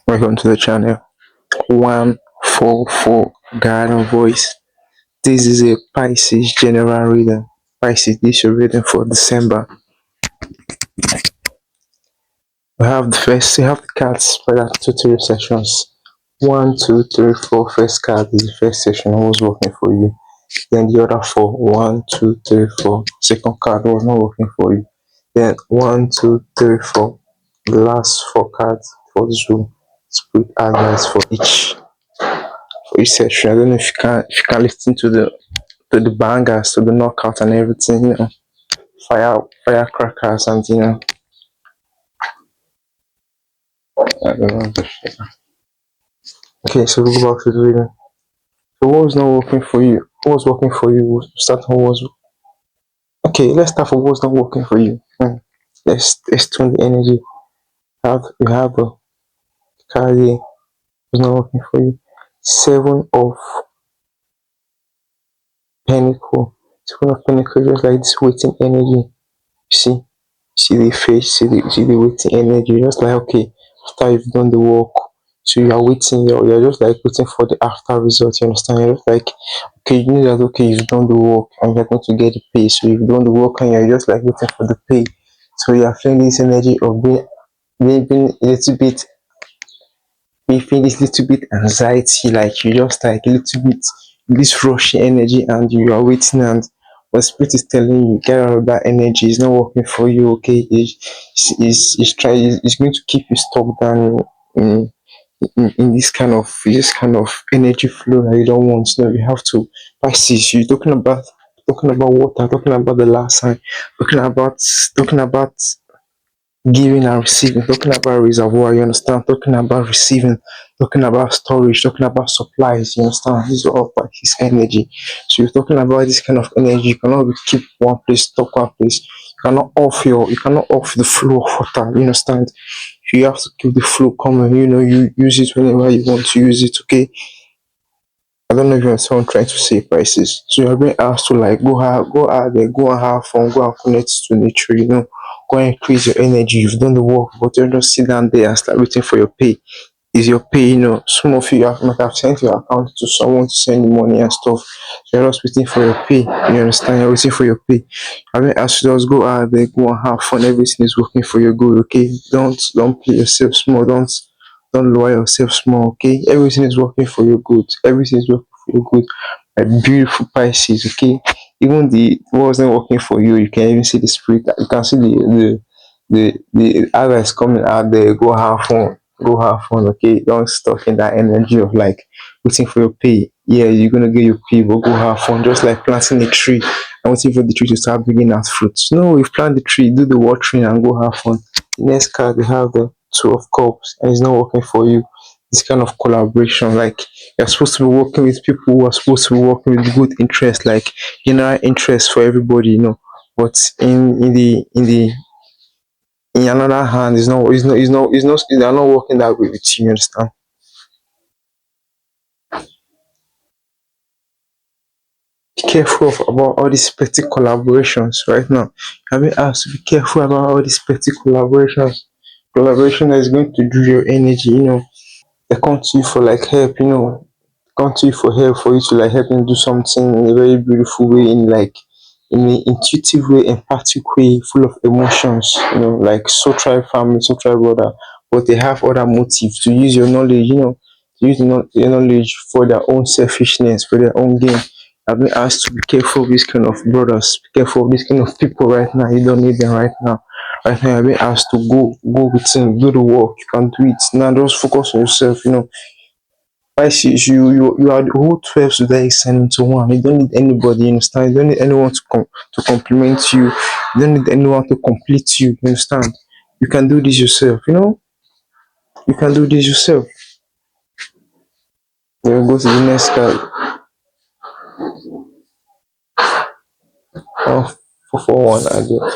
Welcome to the channel. 144 Garden Voice. This is a Pisces general reading. Pisces, this is your reading for December. We have the cards spread out to three sections. One, two, three, four. First card is the first section was working for you. Then the other four. One, two, three, four. Second card was not working for you. Then one, two, three, four. The last four cards for this room. Spirit advice for each section. I don't know if you can listen to the bangers, to the knockout and everything, firecrackers and I don't know. Okay, so we go back to the reading. So what was not working for you? What was working for you? Start what was okay. Let's start for what's not working for you. Let's turn the energy. You have a card here was not working for you. Seven of Pentacle. Seven of Pentacle, just like this waiting energy. See, see the face, see the waiting energy, just like okay, after you've done the work, so you are waiting, you're just like waiting for the after result, you understand? You're just like okay, you know that okay, you've done the work and you're going to get the pay, so you've done the work and you're just like waiting for the pay, so you're feeling this energy of being a little bit, you feel this little bit anxiety, like you just like a little bit this rushing energy and you are waiting, and what spirit is telling you get out of that energy. It's not working for you, okay? It's going to keep you stuck down in, in this kind of energy flow that you don't want. You know, you have to Pisces, you talking about water, talking about the last sign, talking about giving and receiving, talking about reservoir, you understand, talking about receiving, talking about storage, talking about supplies, you understand. These are all part his energy. So you're talking about this kind of energy. You cannot keep one place, stop one place. You cannot off the flow of water, you understand. You have to keep the flow coming, you use it whenever you want to use it, okay? I don't know if you understand what I'm trying to say, prices. So you're being asked to like go out there, go and have fun, go and connect to nature, go and increase your energy. You've done the work, but you don't sit down there and start waiting for your pay. Is your pay, some of you might have sent your account to someone to send you money and stuff. So you're just waiting for your pay. You understand? You're waiting for your pay. I mean, as you just go out there, go and have fun. Everything is working for your good, okay? Don't play yourself small. Don't lower yourself small, okay? Everything is working for your good. Everything is working for your good. Like beautiful Pisces, okay? Even the what wasn't working for you, you can even see the spirit. You can see the others coming out there. Go have fun. Go have fun, okay? Don't stuck in that energy of like waiting for your pay. Yeah, you're gonna get your pay, but go have fun. Just like planting a tree and waiting for the tree to start bringing out fruits. No, you plant the tree, do the watering, and go have fun. Next card, we have the Two of Cups, and it's not working for you. This kind of collaboration, like you're supposed to be working with people who are supposed to be working with good interest, like general interest for everybody, But in another hand, they're not working that way with you. You understand? Be careful about all these petty collaborations right now. I've been asked to be careful about all these petty collaborations. Collaboration that is going to do your energy, they come to you for like help, come to you for help, for you to like help them do something in a very beautiful way, in an intuitive way, empathic way, full of emotions, like so try family, so try brother, but they have other motives to use your knowledge, to use your knowledge for their own selfishness, for their own gain. I've been asked to be careful of this kind of brothers, be careful of this kind of people right now. You don't need them right now. Right now, I've been asked to go with him, do the work. You can do it. Now, just focus on yourself. Pisces, you are the whole 12 today is sent into one. You don't need anybody, you understand? You don't need anyone to compliment you. You don't need anyone to complete you, you understand? You can do this yourself, You can do this yourself. Then we go to the next card. Oh, 441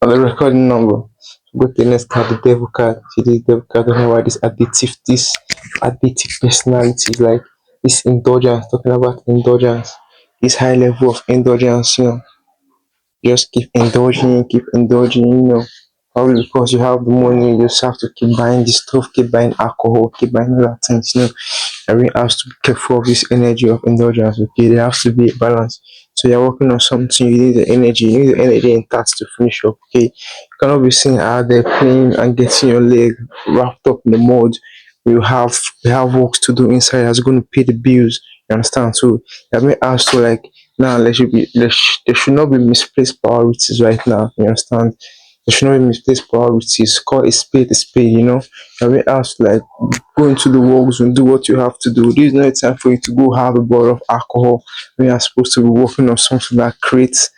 on the recording number. Go to the next card, the devil card. See this devil card, I don't know why this addictive personality is like this indulgence, talking about indulgence, this high level of indulgence, just keep indulging, Probably because you have the money, you just have to keep buying this stuff, keep buying alcohol, keep buying other things. Everyone has to be careful of this energy of indulgence. Okay, there has to be a balance. So you're working on something, you need the energy, you need the energy intact to finish up. Okay, you cannot be sitting out there playing and getting your leg wrapped up in the mud. You have work to do inside that's going to pay the bills. You understand? So that may ask to like now there should not be misplaced priorities right now. You understand? There should not be misplaced priorities. Call a spade, That may ask like go into the works and do what you have to do. This is not a time for you to go have a bottle of alcohol when you are supposed to be working on something that creates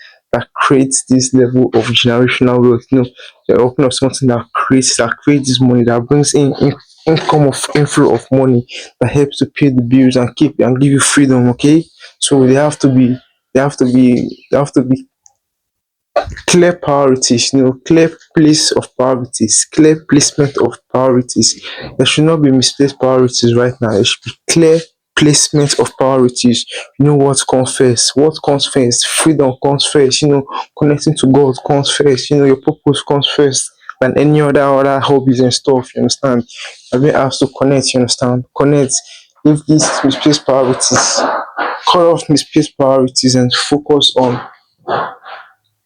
this level of generational wealth. You're working on something that creates this money that brings in income of inflow of money that helps to pay the bills and keep and give you freedom. Okay, so they have to be clear priorities, clear place of priorities, clear placement of priorities. There should not be misplaced priorities right now. There should be clear placement of priorities. You know what comes first? What comes first? Freedom comes first. Connecting to God comes first. Your purpose comes first than any other hobbies and stuff. You understand? I've been asked to connect. You understand? Connect. If these misplaced priorities, cut off misplaced priorities and focus on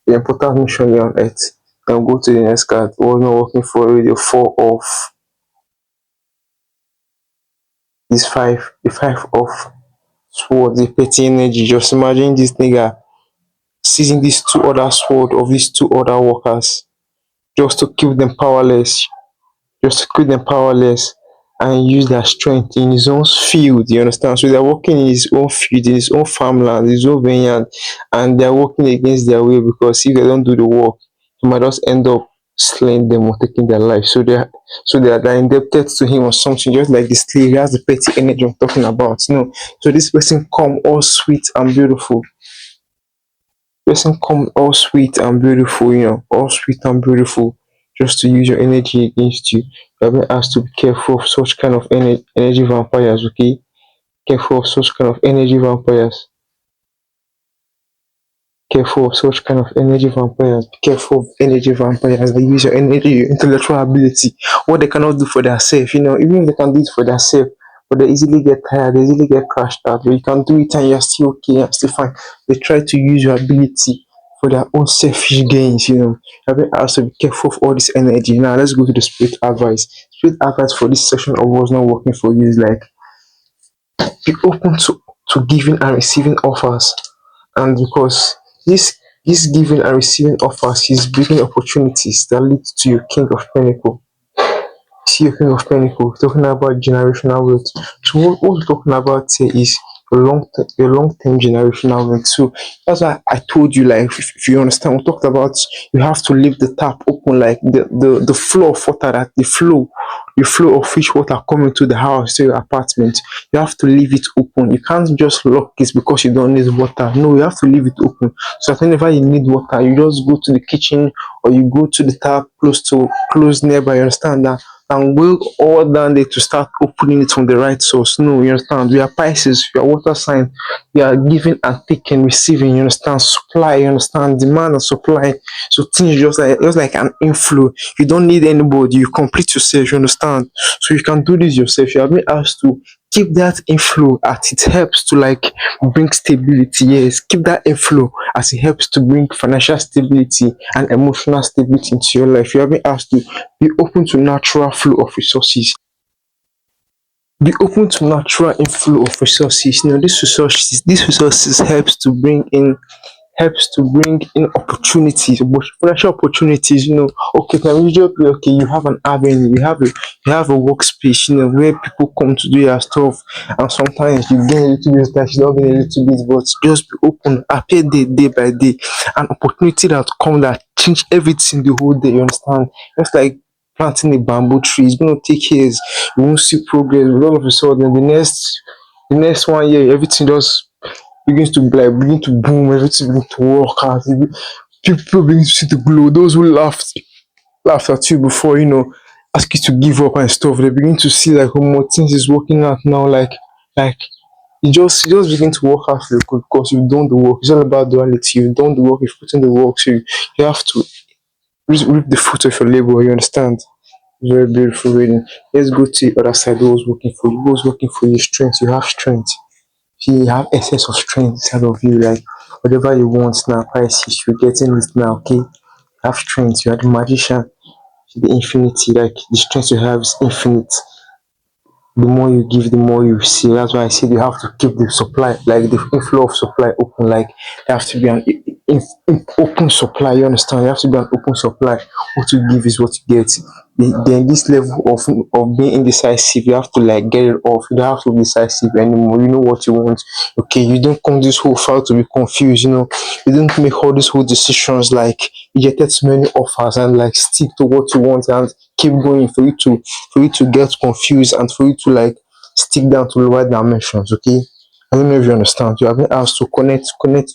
the important mission here on earth. Then go to the next card. What not working for already? Four of this five, the five of sword, the petty energy. Just imagine this nigga seizing these two other sword of these two other workers just to keep them powerless. Just to keep them powerless and use their strength in his own field. You understand? So they're working in his own field, in his own farmland, his own vineyard, and they're working against their will because if they don't do the work, he might just end up slaying them or taking their life. So they're indebted to him or something, just like the slave. He has the petty energy I'm talking about. So this person come all sweet and beautiful. Person come all sweet and beautiful, all sweet and beautiful, just to use your energy against you. You have been asked to be careful of such kind of energy vampires, okay? Careful of such kind of energy vampires. Careful of such kind of energy vampires. Be careful of energy vampires that use your energy, your intellectual ability, what they cannot do for themselves, even if they can do it for themselves, but they easily get tired, they easily get crashed out. But you can do it and you're still okay, you're still fine. They try to use your ability for their own selfish gains. I've been asked to be careful of all this energy. Now let's go to the spirit advice. Spirit advice for this section of what's not working for you is like be open to giving and receiving offers, and because this giving and receiving offers is bringing opportunities that lead to your king of pinnacle. See, King of Pentacles, talking about generational wealth. So what we're talking about here is a long term generational wealth. So that's why I told you, like, if you understand, we talked about you have to leave the tap open, like the flow of water, that the flow of fish water coming to the house, to your apartment. You have to leave it open. You can't just lock it because you don't need water. No, you have to leave it open. So that whenever you need water, you just go to the kitchen or you go to the tap close nearby. You understand that? And will all down there to start opening it from the right source. No, you understand? We are Pisces, we are water sign, we are giving and taking, receiving, you understand? Supply, you understand? Demand and supply. So things just like an inflow. You don't need anybody, you complete yourself, you understand? So you can do this yourself. You have been asked to keep that inflow as it helps to like bring stability. Yes, keep that inflow as it helps to bring financial stability and emotional stability into your life. You have been asked to be open to natural flow of resources. Be open to natural inflow of resources. These resources helps to bring in opportunities, financial opportunities. Okay, can we just be okay? You have an avenue, you have a workspace, where people come to do your stuff, and sometimes you gain a little bit, sometimes you don't gain a little bit, but just be open, appear day by day, an opportunity that come that change everything the whole day. You understand? Just like planting a bamboo tree, it's gonna take years. You won't see progress. All of a sudden, the next 1 year, everything just begin to boom, everything begin to work out. People begin to see the glow. Those who laughed at you before, ask you to give up and stuff. They begin to see like, oh, more things is working out now. Like you just begin to work out for the good because you've done the work. It's all about duality. You've done the work. You've put in the work. So you have to. reap the fruit of your labor. You understand? Very beautiful reading. Let's go to the other side. Who was working for you? Who was working for you? Strength. You have strength. You have excess of strength inside of you. Like whatever you want now, Pisces, you're getting it now. Okay, have strength. You are the magician. The infinity. Like the strength you have is infinite. The more you give, the more you see. That's why I said you have to keep the supply, like the inflow of supply open. Like there has to be an open supply. You understand? There has to be an open supply. What you give is what you get. Then this level of being indecisive, you have to like get it off. You don't have to be decisive anymore. You know what you want. Okay, you don't come this whole file to be confused. You don't make all these whole decisions like you get too many offers and like stick to what you want and keep going for you to get confused and for you to like stick down to lower dimensions. Okay, I don't know if you understand. You have been asked to connect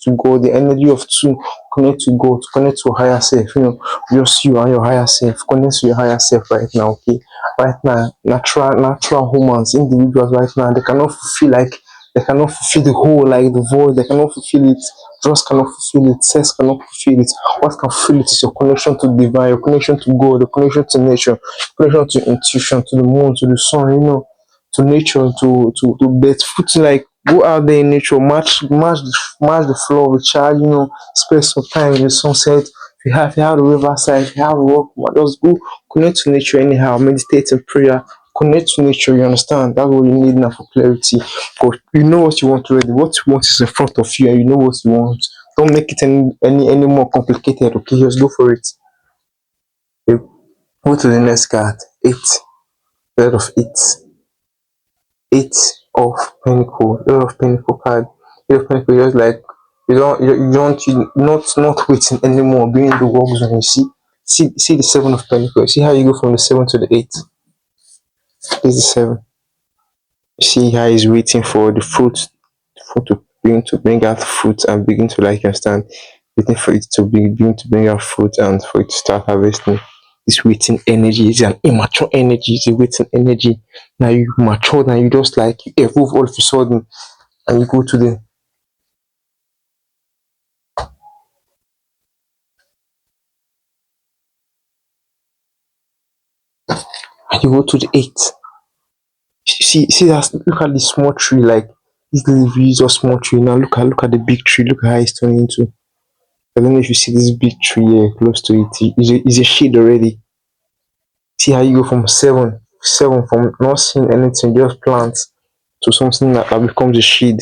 to God, the energy of two, connect to God, connect to higher self. Just you and your higher self. Connect to your higher self right now. Okay, right now, natural humans, individuals right now, they cannot fulfill the whole, like the void. They cannot fulfill it. Drugs cannot fulfill it. Sex cannot fulfill it. What can fulfill it is your connection to divine, your connection to God, your connection to nature, connection to intuition, to the moon, to the sun. To nature, to bet foot, like go out there in nature, match the floor with child, spend some time in the sunset. If you have the riverside, if you have a walk, just go connect to nature anyhow, meditate in prayer, connect to nature. You understand? That's what you need now for clarity. But you know what you want already. What you want is in front of you, and you know what you want. Don't make it any more complicated. Okay, just go for it. Okay. Go to the next card. Eight. Bed of eight. Eight of Pentacle, Eight of Pentacle card. Eight of Pentacle just like you not waiting anymore, being in the work zone. You see the Seven of Pentacle. See how you go from the seven to the eight. This is the seven. See how he's waiting for the fruit to bring out fruit and begin to like understand, waiting for it to begin to bring out fruit and for it to start harvesting. This waiting energy is an immature energy. It's a waiting energy. Now you mature, now you just like you evolve all of a sudden and you go to the eight. See that, look at the small tree, like this leaf is a small tree. Now look at the big tree, look how it's turning into. I don't know if you see this big tree here close to it. It's a shade already. See how you go from seven from not seeing anything, just plants, to something that becomes a shade,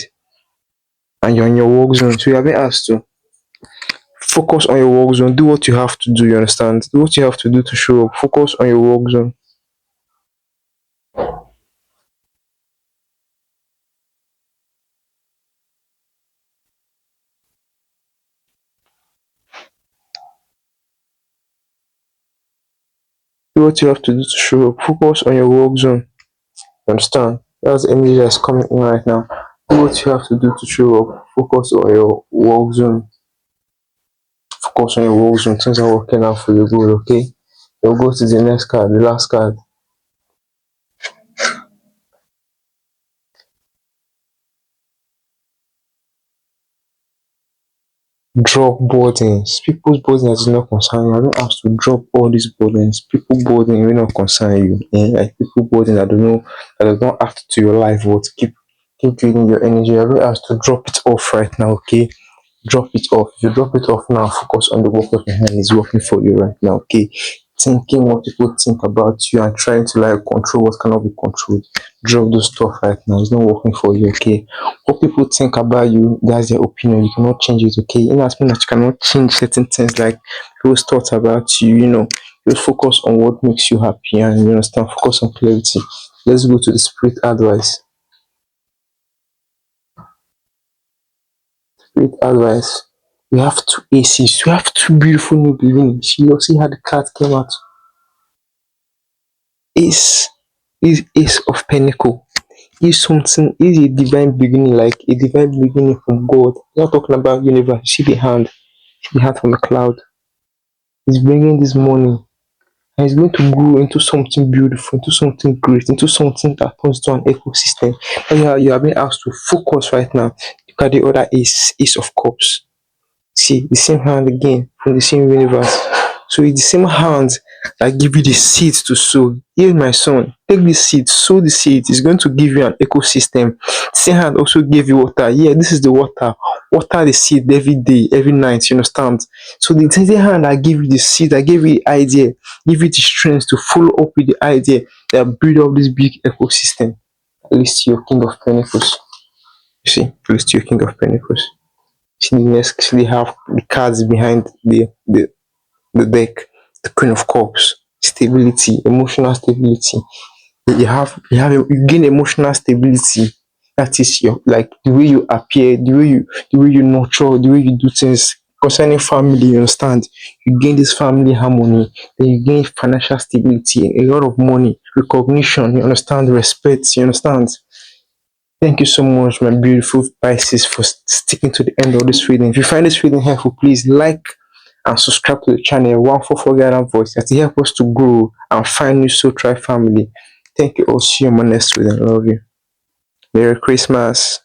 and you're in your work zone. So you have been asked to focus on your work zone, do what you have to do, you understand? Do what you have to do to show up. Focus on your work zone. Do what you have to do to show up. Focus on your work zone. You understand? That's the energy that's coming in right now. Do what you have to do to show up. Focus on your work zone. Focus on your work zone. Things are working out for you good, okay? We'll go to the next card, the last card. Drop burdens. People's burdens do not concern you. I don't have to drop all these burdens. People burden will not concern you. Like people burden that does not add to your life, but keep draining your energy. I don't have to drop it off right now, okay? Drop it off. If you drop it off now, focus on the work of your hand is working for you right now, okay? Thinking what people think about you and trying to like control what cannot be controlled. Drop those stuff right now. It's not working for you, okay? What people think about you, that's their opinion. You cannot change it, okay? In as much as you cannot change certain things like people's thoughts about you, just focus on what makes you happy and you understand, focus on clarity. Let's go to the spirit advice. Spirit advice. We have two aces. We have two beautiful new beginnings. You see how the card came out. Ace is Ace of Pentacle. Is something is a divine beginning, like a divine beginning from God. We're not talking about universe. See the hand from the cloud. He's bringing this money, and it's going to grow into something beautiful, into something great, into something that turns to an ecosystem. And you are being asked to focus right now. Look at the other Ace of Cups. See the same hand again from the same universe. So it's the same hands that give you the seeds to sow. Here, my son, take the seed, sow the seed. It's going to give you an ecosystem. Same hand also gave you water. Yeah, this is the water. Water the seed every day, every night. You understand? So the same hand that gave you the seed, that gave you the idea, give you the strength to follow up with the idea that build up this big ecosystem. At least your king of pentacles. You see, at least your king of pentacles. See the next, see they have the cards behind the deck, the Queen of Cups, stability, emotional stability. You gain emotional stability. That is your like the way you appear, the way you nurture, the way you do things concerning family. You understand? You gain this family harmony, then you gain financial stability, a lot of money, recognition. You understand? Respect. You understand? Thank you so much, my beautiful Pisces, for sticking to the end of this reading. If you find this reading helpful, please like and subscribe to the channel 144 Guidance Voice that help us to grow and find new soul tribe family. Thank you all. See you on my next reading. I love you. Merry Christmas.